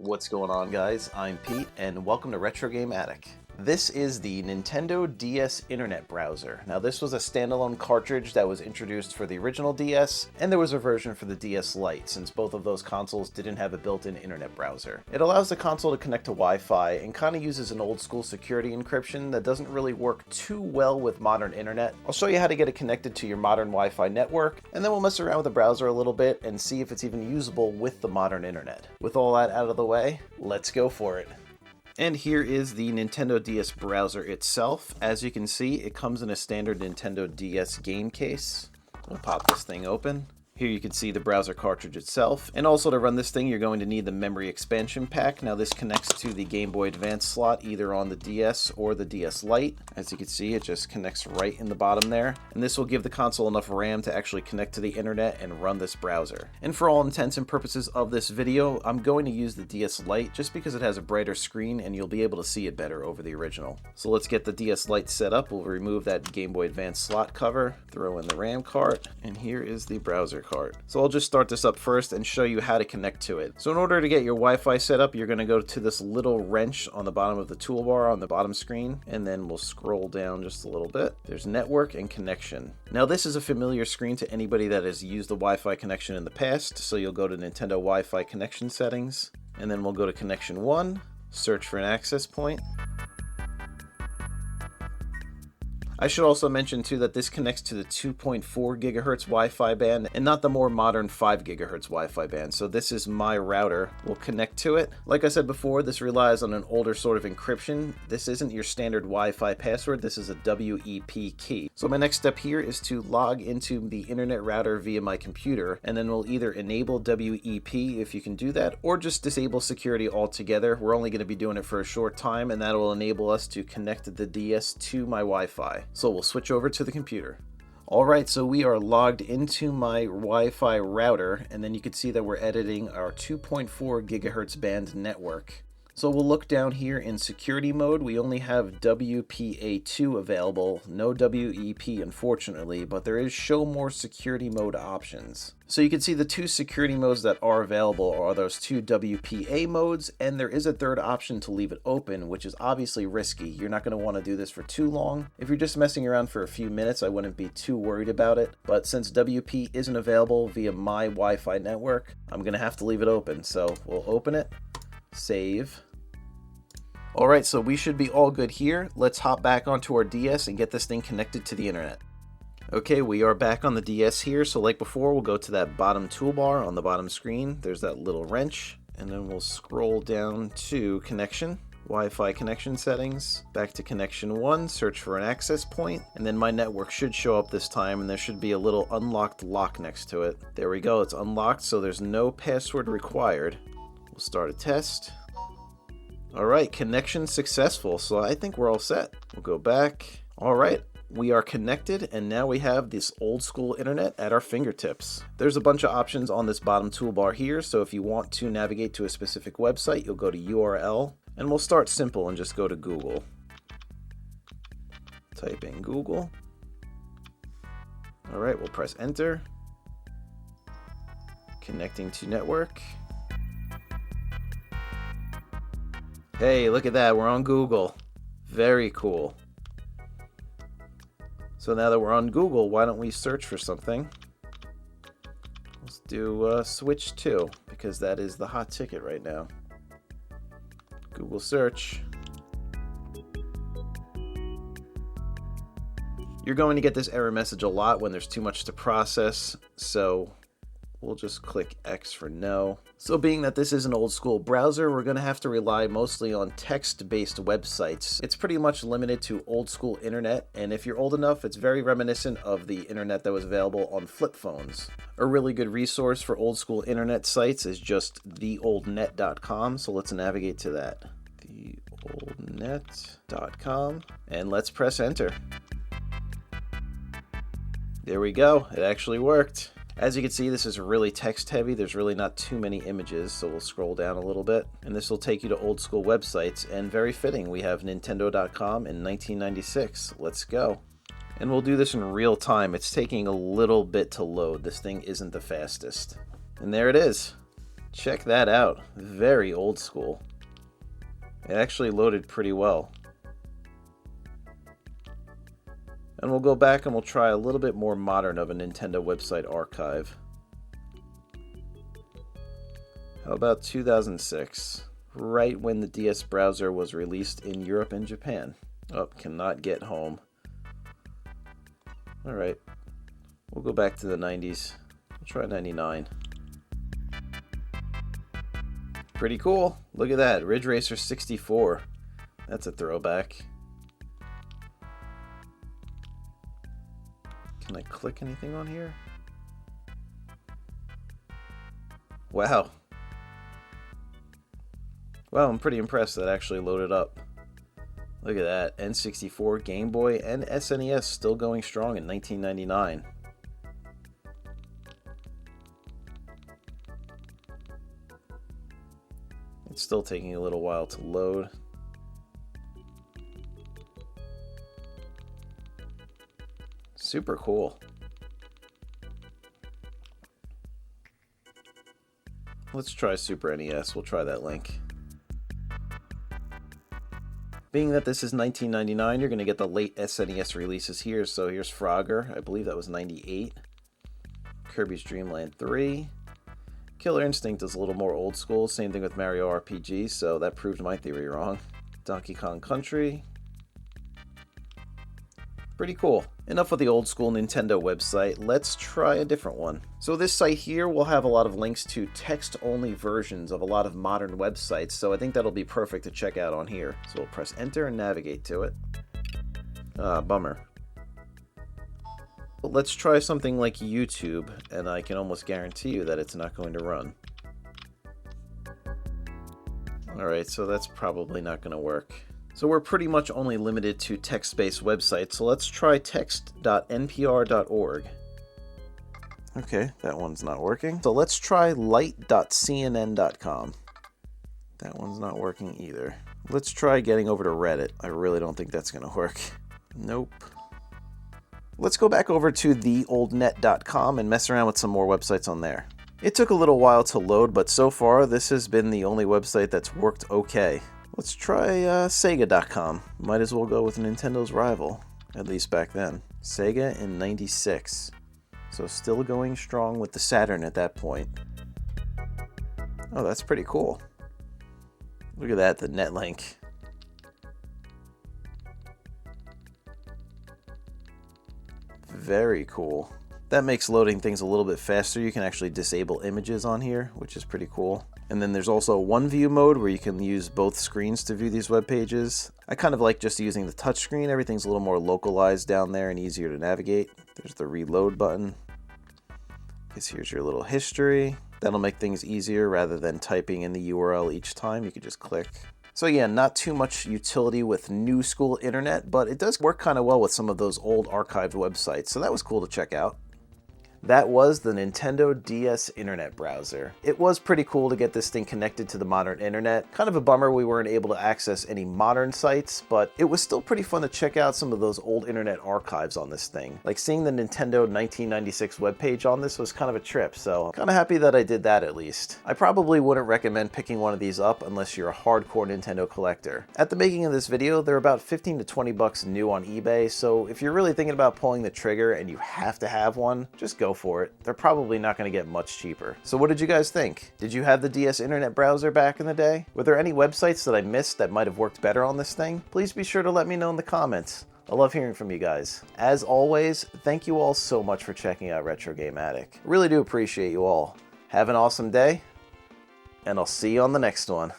What's going on, guys? I'm Pete, and welcome to Retro Game Attic. This is the Nintendo DS Internet Browser. Now, this was a standalone cartridge that was introduced for the original DS, and there was a version for the DS Lite, since both of those consoles didn't have a built-in internet browser. It allows the console to connect to Wi-Fi and kind of uses an old-school security encryption that doesn't really work too well with modern internet. I'll show you how to get it connected to your modern Wi-Fi network, and then we'll mess around with the browser a little bit and see if it's even usable with the modern internet. With all that out of the way, let's go for it. And here is the Nintendo DS browser itself. As you can see, it comes in a standard Nintendo DS game case. We'll pop this thing open. Here you can see the browser cartridge itself. And also to run this thing, you're going to need the memory expansion pack. Now this connects to the Game Boy Advance slot, either on the DS or the DS Lite. As you can see, it just connects right in the bottom there. And this will give the console enough RAM to actually connect to the internet and run this browser. And for all intents and purposes of this video, I'm going to use the DS Lite just because it has a brighter screen and you'll be able to see it better over the original. So let's get the DS Lite set up. We'll remove that Game Boy Advance slot cover, throw in the RAM cart, and here is the browser cart. So I'll just start this up first and show you how to connect to it. So in order to get your Wi-Fi set up, you're going to go to this little wrench on the bottom of the toolbar on the bottom screen, and then we'll scroll down just a little bit. There's network and connection. Now this is a familiar screen to anybody that has used the Wi-Fi connection in the past, so you'll go to Nintendo Wi-Fi connection settings, and then we'll go to connection 1, search for an access point. I should also mention too that this connects to the 2.4 gigahertz Wi-Fi band and not the more modern 5 gigahertz Wi-Fi band. So this is my router. We'll connect to it. Like I said before, this relies on an older sort of encryption. This isn't your standard Wi-Fi password. This is a WEP key. So my next step here is to log into the internet router via my computer, and then we'll either enable WEP if you can do that, or just disable security altogether. We're only going to be doing it for a short time, and that will enable us to connect the DS to my Wi-Fi. So we'll switch over to the computer. Alright, so we are logged into my Wi-Fi router, and then you can see that we're editing our 2.4 gigahertz band network. So we'll look down here in security mode. We only have WPA2 available, no WEP unfortunately, but there is show more security mode options. So you can see the two security modes that are available are those two WPA modes, and there is a third option to leave it open, which is obviously risky. You're not going to want to do this for too long. If you're just messing around for a few minutes, I wouldn't be too worried about it. But since WP isn't available via my Wi-Fi network, I'm going to have to leave it open. So we'll open it, save. Alright, so we should be all good here. Let's hop back onto our DS and get this thing connected to the internet. Okay, we are back on the DS here, so like before, we'll go to that bottom toolbar on the bottom screen. There's that little wrench, and then we'll scroll down to connection, Wi-Fi connection settings, back to connection 1, search for an access point, and then my network should show up this time, and there should be a little unlocked lock next to it. There we go, it's unlocked, so there's no password required. We'll start a test. Alright, connection successful, so I think we're all set. We'll go back. Alright, we are connected, and now we have this old school internet at our fingertips. There's a bunch of options on this bottom toolbar here, so if you want to navigate to a specific website, you'll go to URL, and we'll start simple and just go to Google. Type in Google. Alright, we'll press enter. Connecting to network. Hey, look at that, we're on Google. Very cool. So now that we're on Google, why don't we search for something? Let's do Switch 2, because that is the hot ticket right now. Google search. You're going to get this error message a lot when there's too much to process, so we'll just click X for no. So being that this is an old school browser, we're going to have to rely mostly on text-based websites. It's pretty much limited to old school internet, and if you're old enough, it's very reminiscent of the internet that was available on flip phones. A really good resource for old school internet sites is just theoldnet.com, so let's navigate to that. Theoldnet.com, and let's press enter. There we go, it actually worked. As you can see, this is really text heavy. There's really not too many images, so we'll scroll down a little bit. And this will take you to old school websites, and very fitting, we have Nintendo.com in 1996. Let's go. And we'll do this in real time. It's taking a little bit to load. This thing isn't the fastest. And there it is. Check that out. Very old school. It actually loaded pretty well. And we'll go back and we'll try a little bit more modern of a Nintendo website archive. How about 2006? Right when the DS browser was released in Europe and Japan. Oh, cannot get home. Alright. We'll go back to the 90s. We'll try 99. Pretty cool. Look at that. Ridge Racer 64. That's a throwback. Can I click anything on here? Wow. Wow, I'm pretty impressed that actually loaded up. Look at that. N64, Game Boy, and SNES still going strong in 1999. It's still taking a little while to load. Super cool. Let's try Super NES. We'll try that link. Being that this is 1999, you're going to get the late SNES releases here. So here's Frogger. I believe that was 98. Kirby's Dream Land 3. Killer Instinct is a little more old school. Same thing with Mario RPG, so that proved my theory wrong. Donkey Kong Country. Pretty cool. Enough with the old school Nintendo website. Let's try a different one. So this site here will have a lot of links to text-only versions of a lot of modern websites, so I think that'll be perfect to check out on here. So we'll press enter and navigate to it. Bummer. But let's try something like YouTube, and I can almost guarantee you that it's not going to run. Alright, so that's probably not going to work. So we're pretty much only limited to text-based websites, so let's try text.npr.org. Okay, that one's not working. So let's try lite.cnn.com. That one's not working either. Let's try getting over to Reddit. I really don't think that's going to work. Nope. Let's go back over to theoldnet.com and mess around with some more websites on there. It took a little while to load, but so far this has been the only website that's worked okay. Let's try Sega.com. Might as well go with Nintendo's rival, at least back then. Sega in 96. So still going strong with the Saturn at that point. Oh, that's pretty cool. Look at that, the netlink. Very cool. That makes loading things a little bit faster. You can actually disable images on here, which is pretty cool. And then there's also one view mode where you can use both screens to view these web pages. I kind of like just using the touch screen. Everything's a little more localized down there and easier to navigate. There's the reload button. Guess here's your little history. That'll make things easier rather than typing in the URL each time. You could just click. So yeah, not too much utility with new school internet, but it does work kind of well with some of those old archived websites. So that was cool to check out. That was the Nintendo DS Internet Browser. It was pretty cool to get this thing connected to the modern internet. Kind of a bummer we weren't able to access any modern sites, but it was still pretty fun to check out some of those old internet archives on this thing. Like seeing the Nintendo 1996 webpage on this was kind of a trip, so I'm kind of happy that I did that at least. I probably wouldn't recommend picking one of these up unless you're a hardcore Nintendo collector. At the making of this video, they're about 15 to 20 bucks new on eBay, so if you're really thinking about pulling the trigger and you have to have one, just go for it. They're probably not going to get much cheaper. So what did you guys think? Did you have the DS Internet Browser back in the day? Were there any websites that I missed that might have worked better on this thing? Please be sure to let me know in the comments. I love hearing from you guys. As always, thank you all so much for checking out Retro Game Attic. I really do appreciate you all. Have an awesome day, and I'll see you on the next one.